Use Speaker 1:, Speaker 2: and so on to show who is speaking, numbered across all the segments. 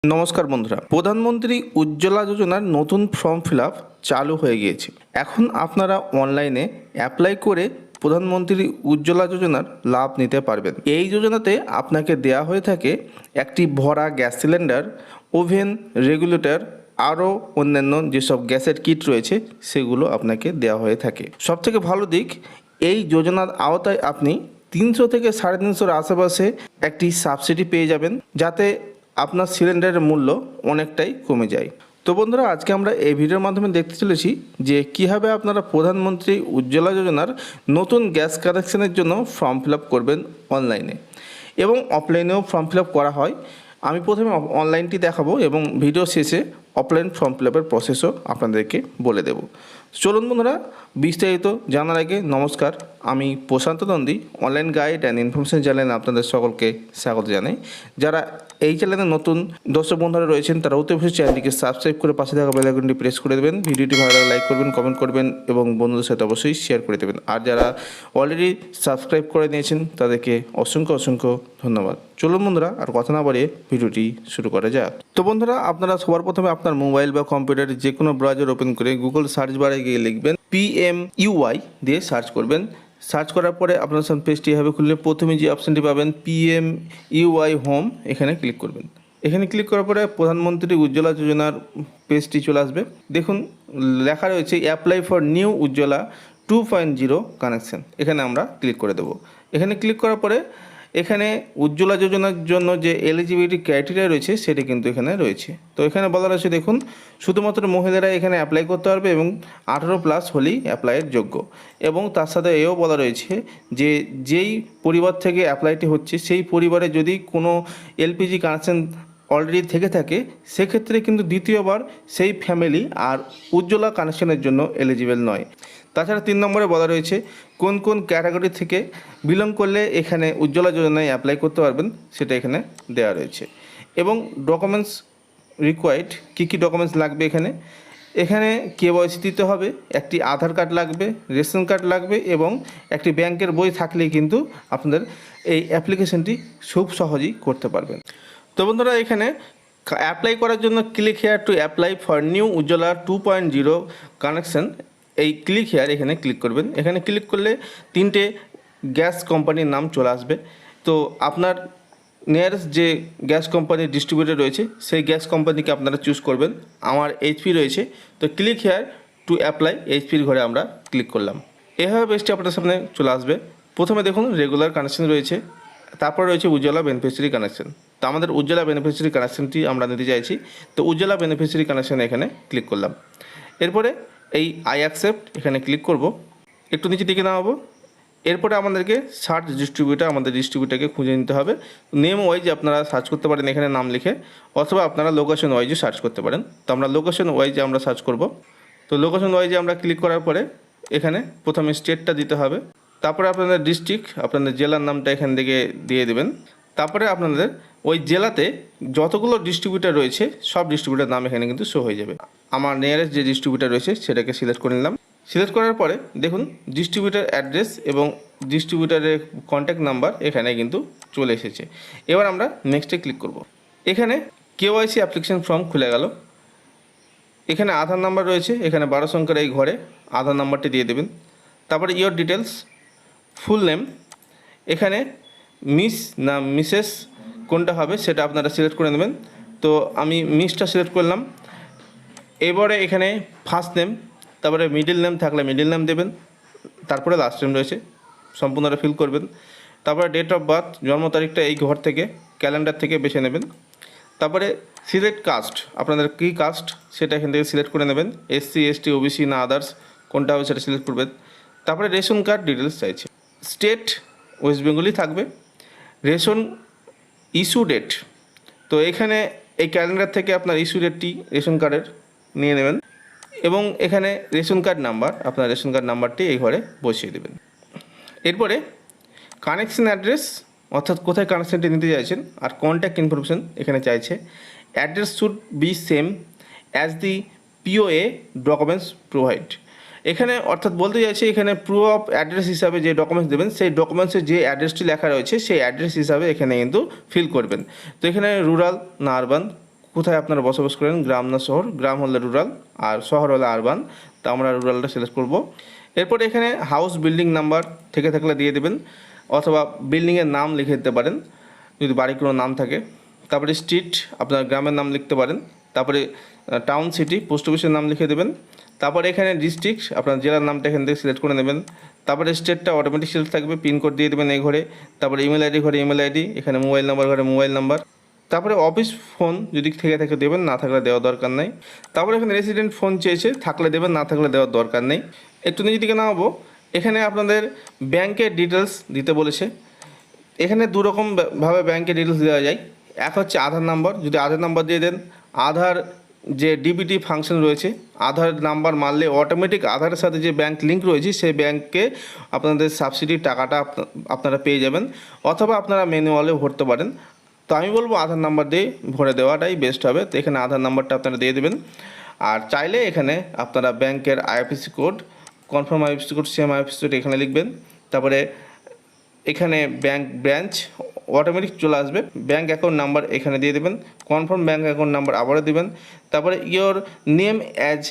Speaker 1: নমস্কার বন্ধুরা, প্রধানমন্ত্রী উজ্জ্বলা যোজনার নতুন ফর্ম ফিল আপ চালু হয়ে গিয়েছে। এখন আপনারা অনলাইনে অ্যাপ্লাই করে প্রধানমন্ত্রী উজ্জ্বলা যোজনার লাভ নিতে পারবেন। এই যোজনাতে আপনাকে দেয়া হয়ে থাকে একটি ভরা গ্যাস সিলিন্ডার, ওভেন, রেগুলেটর, আরও অন্যান্য যেসব গ্যাসের কিট রয়েছে সেগুলো আপনাকে দেওয়া হয়ে থাকে। সবথেকে ভালো দিক, এই যোজনার আওতায় আপনি 300 থেকে 350 আশেপাশে একটি সাবসিডি পেয়ে যাবেন, যাতে আপনার সিলিন্ডারের মূল্য অনেকটাই কমে যায়। তো বন্ধুরা, আজকে আমরা এই ভিডিওর মাধ্যমে দেখতে চলেছি যে কীভাবে আপনারা প্রধানমন্ত্রী উজ্জ্বলা যোজনার নতুন গ্যাস কানেকশনের জন্য ফর্ম ফিল আপ করবেন অনলাইনে, এবং অফলাইনেও ফর্ম ফিল আপ করা হয়। আমি প্রথমে অনলাইনটি দেখাবো এবং ভিডিও শেষে অফলাইন ফর্ম ফিল আপের প্রসেসও আপনাদেরকে বলে দেব। চলুন বন্ধুরা, বিস্তারিত জানার আগে নমস্কার, আমি Prashanta Nandi, online guide and information চ্যানেলে আপনাদের সকলকে স্বাগত জানাই। যারা এই চ্যানেলে নতুন দর্শক বন্ধুরা রয়েছেন তারা অতি অবশ্যই চ্যানেলটিকে সাবস্ক্রাইব করে পাশে থাকা বেল আইকনটি প্রেস করে দেবেন। ভিডিওটি ভালো লাগলে লাইক করবেন, কমেন্ট করবেন এবং বন্ধুদের সাথে অবশ্যই শেয়ার করে দেবেন। আর যারা অলরেডি সাবস্ক্রাইব করে নিয়েছেন তাদেরকে অসংখ্য অসংখ্য ধন্যবাদ। চলুন বন্ধুরা, আর কথা না বাড়িয়ে ভিডিওটি শুরু করা যাক। তো বন্ধুরা, আপনারা সবার প্রথমে আপনার মোবাইল বা কম্পিউটারে যে কোনো ব্রাউজার ওপেন করে গুগল সার্চ বারে গিয়ে লিখবেন PMUY দিয়ে সার্চ করবেন। সার্চ করার পরে আপনার সামনে পেজটি এভাবে খুললে প্রথমে যে অপশানটি পাবেন PMUY হোম, এখানে ক্লিক করবেন। এখানে ক্লিক করার পরে প্রধানমন্ত্রী উজ্জ্বলা যোজনার পেজটি চলে আসবে। দেখুন লেখা রয়েছে apply for new Ujjwala 2.0 connection. এখানে আমরা ক্লিক করে দেবো। এখানে ক্লিক করার পরে এখানে উজ্জ্বলা যোজনার জন্য যে এলিজিবিলিটি ক্রাইটেরিয়া রয়েছে সেটি কিন্তু এখানে রয়েছে। তো এখানে বলা রয়েছে, দেখুন, শুধুমাত্র মহিলারা এখানে অ্যাপ্লাই করতে পারবে এবং 18+ হলেই অ্যাপ্লাইয়ের যোগ্য। এবং তার সাথে এও বলা রয়েছে যে যেই পরিবার থেকে অ্যাপ্লাইটি হচ্ছে সেই পরিবারে যদি কোনো এলপিজি কানেকশন অলরেডি থেকে থাকে সেক্ষেত্রে কিন্তু দ্বিতীয়বার সেই ফ্যামিলি আর উজ্জ্বলা কানেকশনের জন্য এলিজিবল নয়। তাছাড়া 3 নম্বরে বলা রয়েছে কোন কোন ক্যাটাগরি থেকে বিলং করলে এখানে উজ্জ্বলা যোজনায় অ্যাপ্লাই করতে পারবেন সেটা এখানে দেওয়া রয়েছে। এবং ডকুমেন্টস রিকোয়ার্ড, কী কী ডকুমেন্টস লাগবে এখানে KYC দিতে হবে, একটি আধার কার্ড লাগবে, রেশন কার্ড লাগবে এবং একটি ব্যাংকের বই থাকলেই কিন্তু আপনাদের এই অ্যাপ্লিকেশনটি খুব সহজেই করতে পারবেন। তো বন্ধুরা, এখানে অ্যাপ্লাই করার জন্য click here to apply for new Ujjwala 2.0 connection, এই ক্লিক হেয়ার এখানে ক্লিক করবেন। এখানে ক্লিক করলে 3টে গ্যাস কোম্পানির নাম চলে আসবে। তো আপনার নিয়ারেস্ট যে গ্যাস কোম্পানির ডিস্ট্রিবিউটর রয়েছে সেই গ্যাস কোম্পানিকে আপনারা চুজ করবেন। আমার HP রয়েছে, তো ক্লিক হেয়ার টু অ্যাপ্লাই HPর ঘরে আমরা ক্লিক করলাম। এভাবে পেজটি আপনার সামনে চলে আসবে। প্রথমে দেখুন রেগুলার কানেকশন রয়েছে, তারপর রয়েছে উজ্জ্বলা বেনিফিশিয়ারি কানেকশন। তো আমাদের উজ্জ্বলা বেনিফিশিয়ারি কানেকশনটি আমরা নিতে চাইছি, তো উজ্জ্বলা বেনিফিশিয়ারি কানেকশন এখানে ক্লিক করলাম। এরপরে এই আই অ্যাকসেপ্ট এখানে ক্লিক করব, একটু নিচে দিকে নামাবো। এরপরে আমাদেরকে সার্চ ডিস্ট্রিবিউটার, আমাদের ডিস্ট্রিবিউটারকে খুঁজে নিতে হবে। নেম ওয়াইজ আপনারা সার্চ করতে পারেন এখানে নাম লিখে, অথবা আপনারা লোকেশন ওয়াইজে সার্চ করতে পারেন। তো আমরা লোকেশন ওয়াইজে আমরা সার্চ করব। তো লোকেশন ওয়াইজে আমরা ক্লিক করার পরে এখানে প্রথমে স্টেটটা দিতে হবে, তারপরে আপনাদের ডিস্ট্রিক্ট, আপনাদের জেলার নামটা এখান থেকে দিয়ে দেবেন। তারপরে আপনাদের ওই জেলাতে যতগুলো ডিস্ট্রিবিউটার রয়েছে সব ডিস্ট্রিবিউটার নাম এখানে কিন্তু শো হয়ে যাবে। আমার নিয়ারেস্ট যে ডিস্ট্রিবিউটার রয়েছে সেটাকে সিলেক্ট করে নিলাম। সিলেক্ট করার পরে দেখুন ডিস্ট্রিবিউটার অ্যাড্রেস এবং ডিস্ট্রিবিউটারের কন্ট্যাক্ট নাম্বার এখানে কিন্তু চলে এসেছে। এবার আমরা নেক্সটে ক্লিক করব। এখানে KYC অ্যাপ্লিকেশন ফর্ম খুলে গেল। এখানে আধার নাম্বার রয়েছে, এখানে 12 সংখ্যার এই ঘরে আধার নাম্বারটি দিয়ে দেবেন। তারপরে ইয়োর ডিটেলস, ফুল নেম, এখানে মিস না মিসেস কোনটা হবে সেটা আপনারা সিলেক্ট করে নেবেন। তো আমি মিসটা সিলেক্ট করলাম। এবারে এখানে ফার্স্ট নেম, তারপরে মিডিল নেম থাকলে মিডিল নেম দেবেন, তারপরে লাস্ট নেম রয়েছে, সম্পূর্ণটা ফিল করবেন। তারপরে ডেট অফ বার্থ, জন্ম তারিখটা এই ঘর থেকে ক্যালেন্ডার থেকে বেছে নেবেন। তারপরে সিলেক্ট কাস্ট, আপনাদের কী কাস্ট সেটা এখান থেকে সিলেক্ট করে নেবেন, SC ST OBC না আদার্স কোনটা হবে সেটা সিলেক্ট করবেন। তারপরে রেশন কার্ড ডিটেলস চাইছে, স্টেট ওয়েস্ট বেঙ্গলই থাকবে। রেশন ইস্যু ডেট, তো এখানে এই ক্যালেন্ডার থেকে আপনার ইস্যু ডেটটি রেশন কার্ডের নিয়ে নেবেন এবং এখানে রেশন কার্ড নাম্বার, আপনার রেশন কার্ড নাম্বারটি এই ঘরে বসিয়ে দেবেন। এরপরে কানেকশন অ্যাড্রেস, অর্থাৎ কোথায় কানেকশনটি নিতে চাইছেন, আর কন্ট্যাক্ট ইনফরমেশন এখানে চাইছে। Address should be same as the POA documents provide. এখানে অর্থাৎ বলতে চাইছে এখানে প্রুফ অফ অ্যাড্রেস হিসাবে যে ডকুমেন্টস দেবেন সেই ডকুমেন্টসে যে অ্যাড্রেসটি লেখা রয়েছে সেই অ্যাড্রেস হিসাবে এখানে কিন্তু ফিল করবেন। তো এখানে রুরাল না আরবান কোথায় আপনারা বসবাস করেন, গ্রাম না শহর, গ্রাম হলে রুরাল আর শহর হলে আরবান, তো আমরা রুরালটা সিলেক্ট করব। এরপর এখানে হাউস বিল্ডিং নাম্বার থেকে থাকলে দিয়ে দেবেন, অথবা বিল্ডিংয়ের নাম লিখে দিতে পারেন যদি বাড়ির কোনো নাম থাকে। তারপরে স্ট্রিট আপনার গ্রামের নাম লিখতে পারেন, তারপরে টাউন সিটি পোস্ট অফিসের নাম লিখে দেবেন। তারপরে এখানে ডিস্ট্রিক্ট আপনার জেলার নামটা এখান থেকে সিলেক্ট করে নেবেন। তারপরে স্টেটটা অটোমেটিক সিলেক্ট থাকবে, পিনকোড দিয়ে দেবেন এই ঘরে। তারপরে ইমেল আইডি ঘরে ইমেল আইডি, এখানে মোবাইল নাম্বার ঘরে মোবাইল নাম্বার। তারপরে অফিস ফোন যদি থেকে থাকে দেবেন, না থাকলে দেওয়ার দরকার নেই। তারপরে এখানে রেসিডেন্ট ফোন চেয়েছে, থাকলে দেবেন, না থাকলে দেওয়ার দরকার নেই। একটু নিজে দিকে নামাবো, এখানে আপনাদের ব্যাংকের ডিটেলস দিতে বলেছে। এখানে দুরকমভাবে ব্যাংকের ডিটেলস দেওয়া যায়। এক হচ্ছে আধার নাম্বার, যদি আধার নাম্বার দিয়ে দেন, আধার যে ডিবিটি ফাংশন রয়েছে, আধার নাম্বার মারলে অটোমেটিক আধারের সাথে যে ব্যাংক লিঙ্ক রয়েছে সেই ব্যাংকে আপনাদের সাবসিডির টাকাটা আপনারা পেয়ে যাবেন, অথবা আপনারা ম্যানুয়ালে ভরতে পারেন। তো আমি বলবো আধার নাম্বার দিয়ে ভরে দেওয়াটাই বেস্ট হবে। তো এখানে আধার নাম্বারটা আপনারা দিয়ে দেবেন। আর চাইলে এখানে আপনারা ব্যাংকের IFSC code, confirm IFSC code, same IFSC code এখানে লিখবেন। তারপরে এখানে ব্যাংক ব্রাঞ্চ অটোমেটিক চলে আসবে, ব্যাংক অ্যাকাউন্ট নাম্বার এখানে দিয়ে দেবেন, কনফার্ম ব্যাংক অ্যাকাউন্ট নাম্বার আবারও দেবেন। তারপরে your name as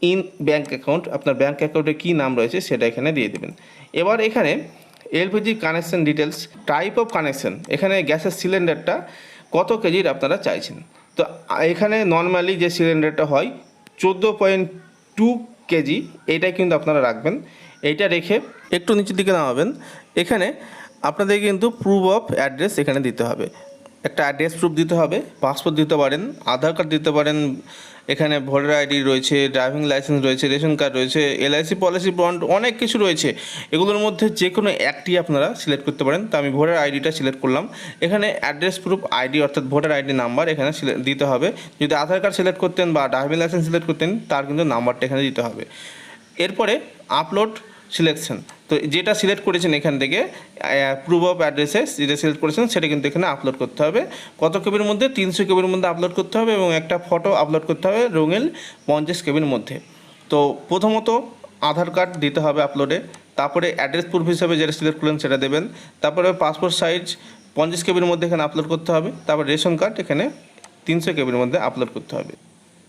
Speaker 1: in bank account, আপনার ব্যাংক অ্যাকাউন্টে কী নাম রয়েছে সেটা এখানে দিয়ে দেবেন। এবার এখানে LPG connection details, type of connection, এখানে গ্যাসের সিলিন্ডারটা কত কেজির আপনারা চাইছেন। তো এখানে নর্মালি যে সিলিন্ডারটা হয় 14.2 কেজি, এইটাই কিন্তু আপনারা রাখবেন। এইটা রেখে একটু নিচের দিকে নামাবেন। এখানে আপনাদের কিন্তু প্রুফ অফ অ্যাড্রেস এখানে দিতে হবে, একটা অ্যাড্রেস প্রুফ দিতে হবে, পাসপোর্ট দিতে পারেন, আধার কার্ড দিতে পারেন, এখানে ভোটার আইডি রয়েছে, ড্রাইভিং লাইসেন্স রয়েছে, রেশন কার্ড রয়েছে, এলআইসি পলিসি বন্ড, অনেক কিছু রয়েছে। এগুলোর মধ্যে যে কোনো একটি আপনারা সিলেক্ট করতে পারেন। তো আমি ভোটার আইডিটা সিলেক্ট করলাম। এখানে অ্যাড্রেস প্রুফ আইডি অর্থাৎ ভোটার আইডি নাম্বার এখানে দিতে হবে। যদি আধার কার্ড সিলেক্ট করতেন বা ড্রাইভিং লাইসেন্স সিলেক্ট করতেন তার কিন্তু নাম্বারটা এখানে দিতে হবে। এরপরে আপলোড সিলেকশন, তো যেটা সিলেক্ট করেছেন এখান থেকে প্রুফ অফ অ্যাড্রেসে যেটা সিলেক্ট করেছেন সেটা কিন্তু এখানে আপলোড করতে হবে। কত কেবির মধ্যে? 300 কেবির মধ্যে আপলোড করতে হবে, এবং একটা ফটো আপলোড করতে হবে রঙিন 50 কেবির মধ্যে। তো প্রথমত আধার কার্ড দিতে হবে আপলোডে, তারপরে অ্যাড্রেস প্রুফ হিসাবে যেটা সিলেক্ট করলেন সেটা দেবেন, তারপরে পাসপোর্ট সাইজ 50 কেবির মধ্যে এখানে আপলোড করতে হবে, তারপর রেশন কার্ড এখানে 300 কেবির মধ্যে আপলোড করতে হবে।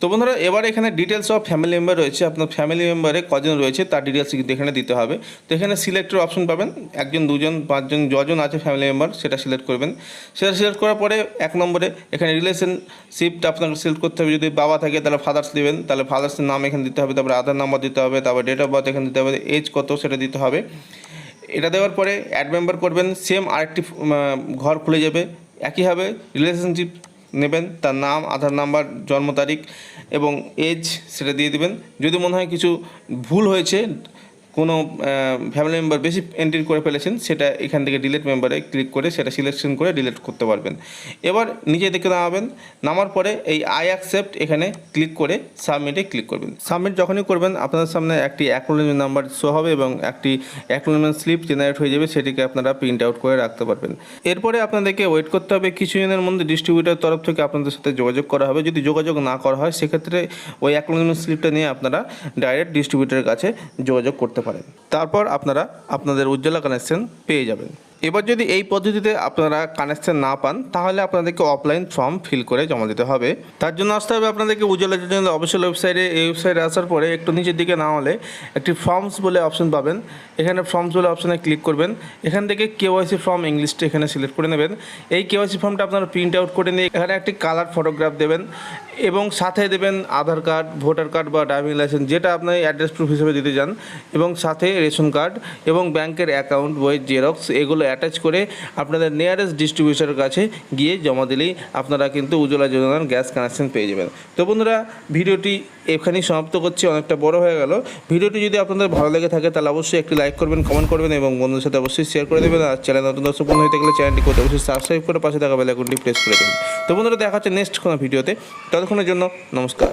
Speaker 1: তো বন্ধুরা এবার এখানে ডিটেলস অফ ফ্যামিলি মেম্বার রয়েছে, আপনার ফ্যামিলি মেম্বারে কজন রয়েছে তার ডিটেলস কিন্তু এখানে দিতে হবে। তো এখানে সিলেক্টের অপশন পাবেন, 1 2 5 যজন আছে ফ্যামিলি মেম্বার সেটা সিলেক্ট করবেন। সেটা সিলেক্ট করার পরে 1 নম্বরে এখানে রিলেশনশিপটা আপনাকে সিলেক্ট করতে হবে। যদি বাবা থাকে তাহলে ফাদার্স দেবেন, তাহলে ফাদার্সের নাম এখানে দিতে হবে, তারপরে আধার নাম্বার দিতে হবে, তারপর ডেট অফ বার্থ এখানে দিতে হবে, এজ কত সেটা দিতে হবে। এটা দেওয়ার পরে অ্যাড মেম্বার করবেন, সেম আরেকটি ঘর খুলে যাবে, একইভাবে রিলেশনশিপ নেবেন, তার নাম, আধার নাম্বার, জন্ম তারিখ এবং এজ সেটা দিয়ে দেবেন। যদি মনে হয় কিছু ভুল হয়েছে, কোনো ফ্যামিলি মেম্বার বেশি এন্ট্রি করে ফেলেছেন, সেটা এখান থেকে ডিলিট মেম্বারে ক্লিক করে সেটা সিলেকশন করে ডিলিট করতে পারবেন। এবার নিচে দিকে নামাবেন, নামার পরে এই আই অ্যাকসেপ্ট এখানে ক্লিক করে সাবমিটে ক্লিক করবেন। সাবমিট যখনই করবেন আপনাদের সামনে একটি অ্যাকনোলেজমেন্ট নাম্বার শো হবে এবং একটি অ্যাকনোলেজমেন্ট স্লিপ জেনারেট হয়ে যাবে, সেটিকে আপনারা প্রিন্ট আউট করে রাখতে পারবেন। এরপরে আপনাদেরকে ওয়েট করতে হবে, কিছুদিনের মধ্যে ডিস্ট্রিবিউটার তরফ থেকে আপনাদের সাথে যোগাযোগ করা হবে। যদি যোগাযোগ না করা হয় সেক্ষেত্রে ওই অ্যাকনোলেজমেন্ট স্লিপটা নিয়ে আপনারা ডাইরেক্ট ডিস্ট্রিবিউটারের কাছে যোগাযোগ করতে পারেন, তারপর আপনারা আপনাদের উজ্জ্বলা কানেকশন পেয়ে যাবেন। এবার যদি এই পদ্ধতিতে আপনারা কানেকশন না পান তাহলে আপনাদেরকে অফলাইন ফর্ম ফিল করে জমা দিতে হবে। তার জন্য আসতে হবে আপনাদেরকে উজ্জ্বলা যোজনা অফিসিয়াল ওয়েবসাইটে। এই ওয়েবসাইটে আসার পরে একটু নিচের দিকে না হলে একটি ফর্মস বলে অপশন পাবেন, এখানে ফর্মস বলে অপশানে ক্লিক করবেন। এখান থেকে কেওয়াইসি ফর্ম ইংলিশটা এখানে সিলেক্ট করে নেবেন। এই কেওয়াইসি ফর্মটা আপনারা প্রিন্ট আউট করে নিয়ে এখানে একটি কালার ফটোগ্রাফ দেবেন এবং সাথে দেবেন আধার কার্ড, ভোটার কার্ড বা ড্রাইভিং লাইসেন্স যেটা আপনি অ্যাড্রেস প্রুফ হিসেবে দিতে চান, এবং সাথে রেশন কার্ড এবং ব্যাংকের অ্যাকাউন্ট বই জেরক্স এগুলো অ্যাটাচ করে আপনাদের নিয়ারেস্ট ডিস্ট্রিবিউটারের কাছে গিয়ে জমা দিলেই আপনারা কিন্তু উজ্জ্বলা যোজনার গ্যাস কানেকশন পেয়ে যাবেন। তো বন্ধুরা ভিডিওটি এখানেই সমাপ্ত করছি, অনেকটা বড় হয়ে গেল। ভিডিওটি যদি আপনাদের ভালো লেগে থাকে তাহলে অবশ্যই একটি লাইক করবেন, কমেন্ট করবেন এবং বন্ধুদের সাথে অবশ্যই শেয়ার করে দেবেন। আর চ্যানেল নতুন দর্শক বন্ধু হয়ে থাকলে চ্যানেলটি করতে অবশ্যই সাবস্ক্রাইব করে পাশে থাকা বেল আইকনটি প্রেস করে দেবেন। তো বন্ধুরা দেখা হচ্ছে নেক্সট কোনো ভিডিওতে, ততক্ষণের জন্য নমস্কার।